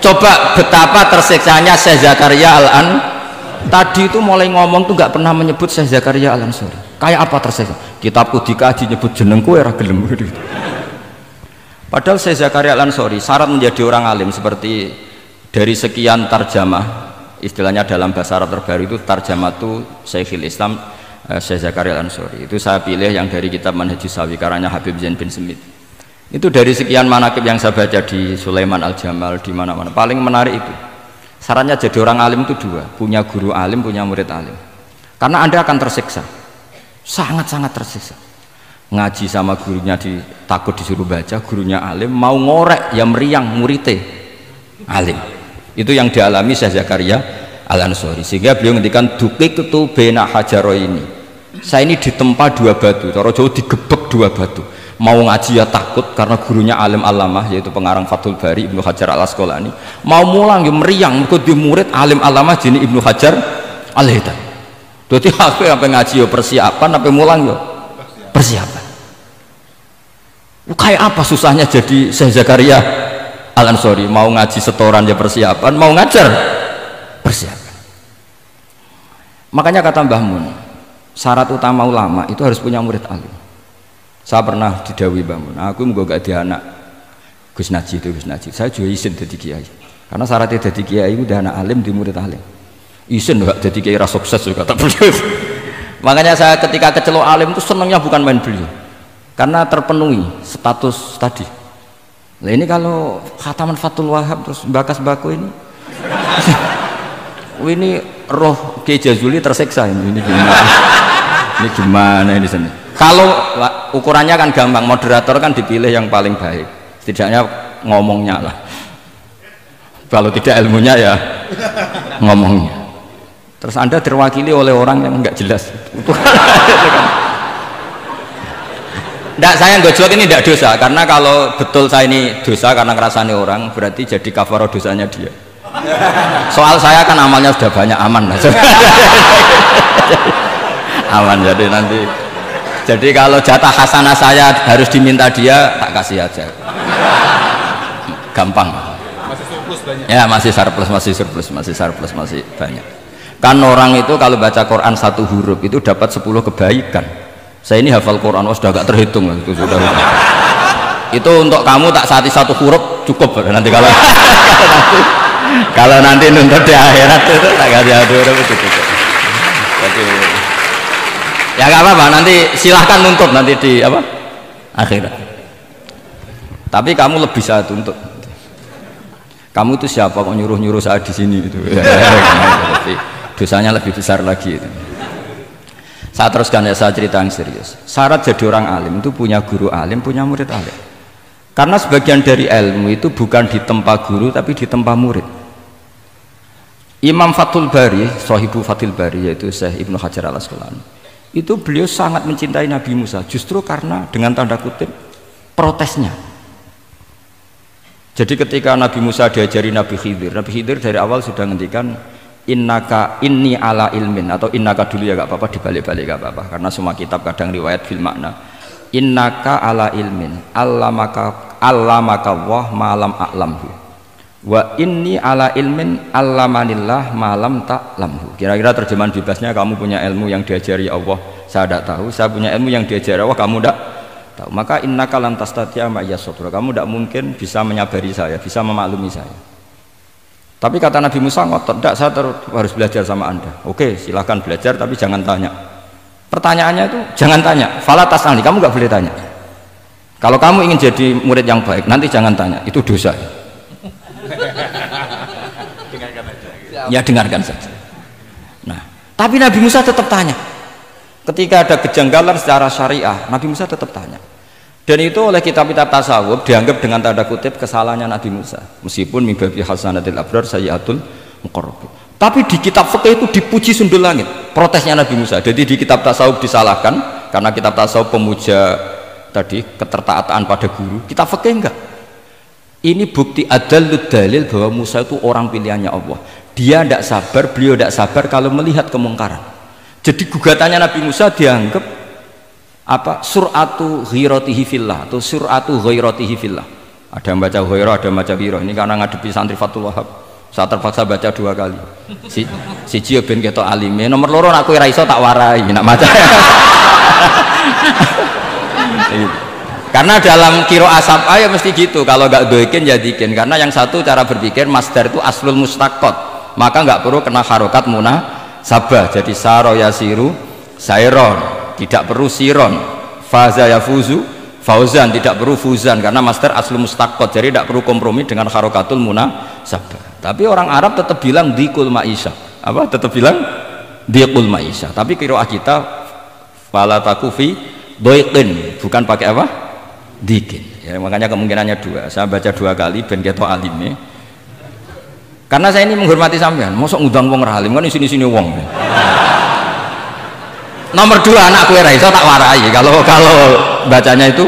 Coba betapa tersiksanya Syekh Zakaria Al-An tadi itu mulai ngomong tuh nggak pernah menyebut Syekh Zakaria Al-Ansori. Kayak apa tersiksa? Kitabku dikaji nyebut jenengku era gelem gitu. Padahal Syekh Zakaria Al-Ansori syarat menjadi orang alim seperti dari sekian tarjamah, istilahnya dalam bahasa Arab terbaru itu tarjamah itu Syekhul Islam Syekh Zakaria Al-Ansori. Itu saya pilih yang dari kitab Manhajus Sawi karanya Habib Zain bin Smith. Itu dari sekian manaqib yang saya baca di Sulaiman Al-Jamal di mana-mana paling menarik itu syaratnya jadi orang alim itu dua, punya guru alim, punya murid alim. Karena Anda akan tersiksa, sangat-sangat tersiksa. Ngaji sama gurunya takut disuruh baca, gurunya alim, mau ngorek ya meriang muridnya alim. Itu yang dialami Syekh Zakaria Al-Ansori, sehingga beliau ngendikan duqiqtu baina hajaro ini. Saya ini ditempa dua batu, cara Jawa digebek dua batu. Mau ngaji ya takut karena gurunya alim alamah yaitu pengarang Fathul Bari Ibnu Hajar Al-Asqalani. Mau mulang ya meriang mergo di murid alim alamah jenis Ibnu Hajar Al-Haytami. Dadi aku sampai ngaji ya persiapan, sampai mulang ya persiapan. Kayak apa susahnya jadi Syekh Zakaria Al-Ansori, mau ngaji setoran ya persiapan, mau ngajar persiapan. Makanya kata Mbah Mun, syarat utama ulama itu harus punya murid alim. Saya pernah didhawuhi Mbah Mun, aku muga gak di anak Gus Najih itu Gus Najih. Saya juga izin jadi kiai. Karena syaratnya jadi kiai udah anak alim di murid alim. Izin enggak jadi kiai ras sukses juga tak beliau. Makanya saya ketika kecelok alim itu senangnya bukan main beliau. Karena terpenuhi status tadi. Nah ini kalau khataman Fathul Wahab terus bakas baku ini. Ini roh Kiai Jazuli tersiksa ini gimana? Ini gimana ini sini? Kalau ukurannya kan gampang, moderator kan dipilih yang paling baik, setidaknya ngomongnya lah. Kalau tidak ilmunya ya ngomongnya. Terus Anda terwakili oleh orang yang nggak jelas. Nggak, saya gojlok ini tidak dosa, karena kalau betul saya ini dosa karena ngerasani orang, berarti jadi kafarah dosanya dia. Soal saya kan amalnya sudah banyak, aman lah. Aman, jadi nanti. Jadi kalau jatah hasanah saya harus diminta dia, tak kasih aja. Gampang. Masih surplus banyak. Ya masih surplus, masih banyak. Kan orang itu kalau baca Quran satu huruf itu dapat 10 kebaikan. Saya ini hafal Quran, sudah agak terhitung lah, itu sudah. Itu untuk kamu tak saati satu huruf cukup nanti kalau nanti nuntut di akhirat itu tak kasih satu huruf itu cukup. Jadi, ya nggak apa-apa, nanti silahkan nuntut nanti di apa akhirat. Tapi kamu lebih saya tuntut. Kamu itu siapa kok nyuruh saya di sini itu? Jadi, dosanya lebih besar lagi itu. Saya teruskan ya, saya cerita yang serius. Syarat jadi orang alim itu punya guru alim, punya murid alim. Karena sebagian dari ilmu itu bukan ditempa guru tapi ditempa murid. Imam Fathul Bari, Shahibu Fathul Bari yaitu Syekh Ibnu Hajar Al-Asqalani, itu beliau sangat mencintai Nabi Musa justru karena dengan tanda kutip protesnya. Jadi ketika Nabi Musa diajari Nabi Khidir dari awal sudah ngendikan innaka inni ala ilmin, atau innaka dulu ya gak apa-apa, dibalik-balik gak apa-apa karena semua kitab kadang riwayat fil makna. Innaka ala ilmin allamaka wah malam a'lamhu wa inni ala ilmin allamanillah malam ta'lamhu. Kira-kira terjemahan bebasnya, kamu punya ilmu yang diajari Allah saya tidak tahu, saya punya ilmu yang diajari Allah kamu tidak tahu, maka innaka lan tastati'a ma'iyya sabra, kamu tidak mungkin bisa menyabari saya, bisa memaklumi saya. Tapi kata Nabi Musa ngotot, tidak, saya harus belajar sama Anda. Oke, silahkan belajar tapi jangan tanya. Pertanyaannya itu jangan tanya, fala tas'alni, kamu nggak boleh tanya. Kalau kamu ingin jadi murid yang baik nanti jangan tanya, itu dosa. Dengarkan aja. Ya dengarkan saja. Nah, tapi Nabi Musa tetap tanya. Ketika ada kejanggalan secara syariah, Nabi Musa tetap tanya. Dan itu oleh kitab-kitab tasawuf dianggap dengan tanda kutip kesalahannya Nabi Musa, meskipun mibabi hasanatil abrar sayyatul muqarrabin. Tapi di kitab fikih itu dipuji sundul langit protesnya Nabi Musa. Jadi di kitab tasawuf disalahkan karena kitab tasawuf pemuja tadi ketertaatan pada guru, kitab fikih enggak. Ini bukti adallud dalil bahwa Musa itu orang pilihannya Allah. Dia tidak sabar, beliau tidak sabar kalau melihat kemungkaran. Jadi gugatannya Nabi Musa dianggap apa? Sur'atu ghiratihi fillah atau sur'atu ghairatihi fillah. Ada yang baca Hurairah, ada yang baca Hiro. Ini karena ngadepi santri Fathul Wahab. Saya terpaksa baca 2 kali. Siji ben ketok alime, nomor loro aku ora iso tak warai nak maca. Karena dalam kiro asap ya mesti gitu, kalau nggak doikin jadikin. Karena yang satu cara berpikir masdar itu aslul mustaqot, maka nggak perlu kena harokat munasabah. Jadi saro yasiru sairon, tidak perlu siron. Faza yafuzu fauzan, tidak perlu fuzan karena masdar aslul mustaqot, jadi tidak perlu kompromi dengan harokatul munasabah. Tapi orang Arab tetap bilang dikul maisha, apa? Tetap bilang dikul maisha. Tapi kiroah kita fala takufi doikin, bukan pakai apa? Dikin. Ya, makanya kemungkinannya 2. Saya baca 2 kali ben ketok alime. Karena saya ini menghormati sampean. Mosok ngundang wong ra alim kan sini-sini wong. Nomor 2 anakku ora iso tak warai kalau bacanya itu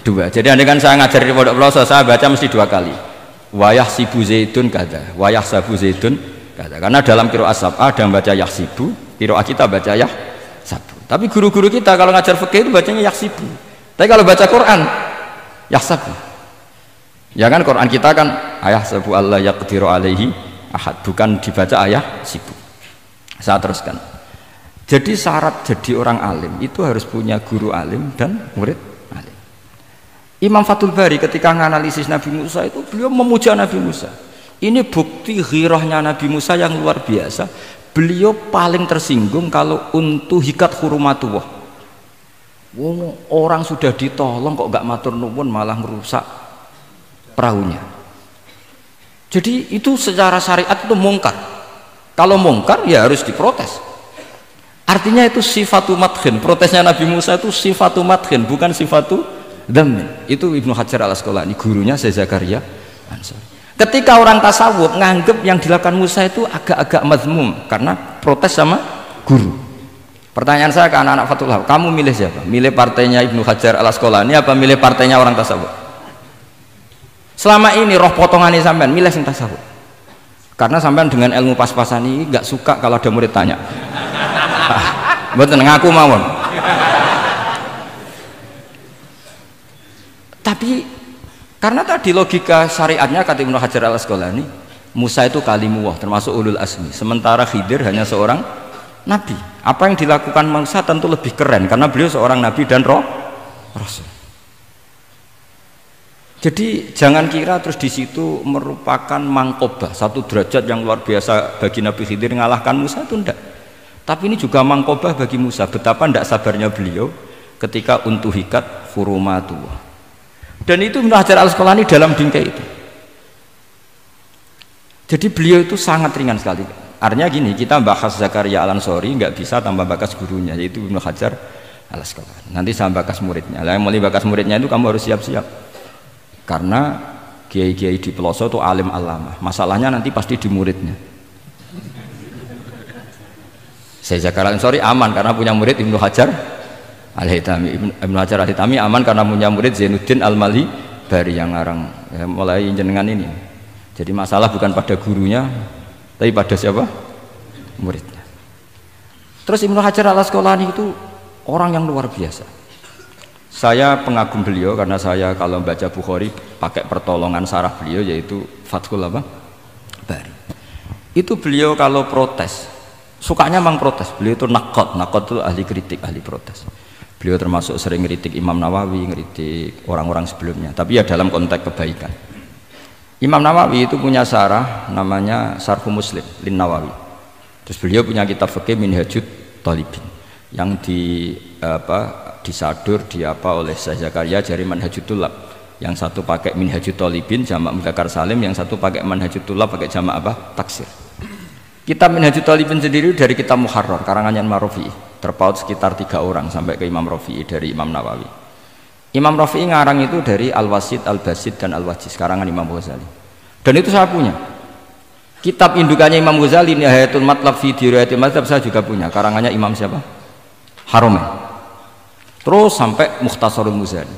2. Jadi andai kan saya ngajar di pondok pelosok saya baca mesti 2 kali. Wayah sibu zaitun kada, wayah sabu zaitun kada. Karena dalam qiraat sab'ah ada yang baca yahsibu, qiraat kita baca yahsabu. Tapi guru-guru kita kalau ngajar fikih itu bacanya yahsibu. Tapi kalau baca Quran yahsabu. Ya kan Quran kita kan ayah sabu Allah yaqdiru alaihi ahad, bukan dibaca ayah sibu. Saya teruskan. Jadi syarat jadi orang alim itu harus punya guru alim dan murid alim. Imam Fathul Bari ketika menganalisis Nabi Musa itu beliau memuja Nabi Musa. Ini bukti ghirahnya Nabi Musa yang luar biasa. Beliau paling tersinggung kalau untuk hikat hurumatullah. Orang sudah ditolong kok gak matur nuwun malah merusak perahunya. Jadi itu secara syariat itu mungkar. Kalau mungkar ya harus diprotes. Artinya itu sifatu madhin. Protesnya Nabi Musa itu sifatu madhin, bukan sifatu dhamin. Itu Ibnu Hajar al-Asqalani, gurunya Syekh Zakaria Ansori. Ketika orang tasawuf nganggep yang dilakukan Musa itu agak-agak mazmum karena protes sama guru. Pertanyaan saya ke anak-anak Fathul Wahab, kamu milih siapa? Milih partainya Ibnu Hajar al-Asqalani apa milih partainya orang tasawuf? Selama ini roh potongannya sampean milih sing tasawuf. Karena sampean dengan ilmu pas-pasan ini gak suka kalau ada murid tanya. Mboten ngaku mawon. Tapi karena tadi logika syariatnya kata Ibnu Hajar al-Asqalani, Musa itu kalimullah termasuk ulul azmi, sementara Khidir hanya seorang nabi. Apa yang dilakukan Musa tentu lebih keren karena beliau seorang nabi dan rasul. Jadi jangan kira terus di situ merupakan mangkobah, satu derajat yang luar biasa bagi Nabi Khidir mengalahkan Musa, itu enggak. Tapi ini juga mangkobah bagi Musa, betapa tidak sabarnya beliau ketika untuhikat hurumatullah. Dan itu Ibnu Hajar al-Asqalani dalam bingkai itu. Jadi beliau itu sangat ringan sekali. Artinya gini, kita bahas Zakaria al-Ansori nggak bisa tambah bakas gurunya, yaitu Ibnu Hajar al-Asqalani. Nanti saya bakas muridnya. Yang mulai bakas muridnya itu kamu harus siap-siap. Karena kiai-kiai di pelosok itu alim alama. Masalahnya nanti pasti di muridnya. Saya Zakaria al-Ansori aman karena punya murid Ibnu Hajar al-Hitami. Ibnu Hajar al-Hitami aman karena punya murid Zainuddin al-Mali Bari yang ngarang ya, mulai jenengan ini. Jadi masalah bukan pada gurunya tapi pada siapa? Muridnya. Terus Ibnu Hajar al-Asqalani itu orang yang luar biasa. Saya pengagum beliau karena saya kalau baca Bukhari pakai pertolongan sarah beliau yaitu Fathul Bari. Itu beliau kalau protes sukanya memang protes. Beliau itu nakot itu ahli kritik, ahli protes. Beliau termasuk sering ngeritik Imam Nawawi, ngeritik orang-orang sebelumnya, tapi ya dalam konteks kebaikan. Imam Nawawi itu punya sarah namanya Sarhu Muslim Lin Nawawi. Terus beliau punya kitab fikih Minhajut Thalibin yang disadur oleh Syekh Zakaria dari Manhajut Tulab. Yang satu pakai Minhajut Thalibin jamak mudzakkar salim, yang satu pakai Manhajut Tulab pakai jamak taksir. Kitab Minhajut Thalibin sendiri dari kitab Muharrar karangannya Imam Rafi'i, terpaut sekitar 3 orang sampai ke Imam Rafi'i dari Imam Nawawi. Imam Rafi'i ngarang itu dari Al-Wasid, Al-Basid dan Al-Wajiz karangan Imam Ghazali. Dan itu saya punya. Kitab indukannya Imam Ghazali Nihayatul Matlab fi Dirayatil Mazhab saya juga punya karangannya Imam siapa? Haromen. Terus sampai Mukhtasarul Muzani.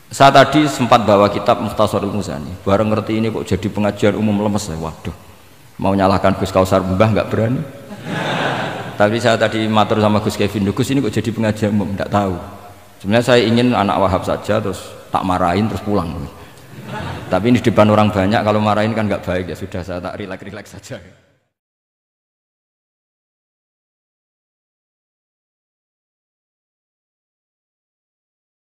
Saya tadi sempat bawa kitab Mukhtasarul Muzani. Bareng ngerti ini kok jadi pengajian umum lemes. Waduh, mau nyalahkan Gus Kausar Mbah nggak berani. Tapi saya tadi matur sama Gus Kevin, Gus ini kok jadi pengajian umum, nggak tahu. Sebenarnya saya ingin anak Wahab saja terus tak marahin terus pulang. Tapi ini di depan orang banyak, kalau marahin kan nggak baik ya sudah saya tak rileks saja.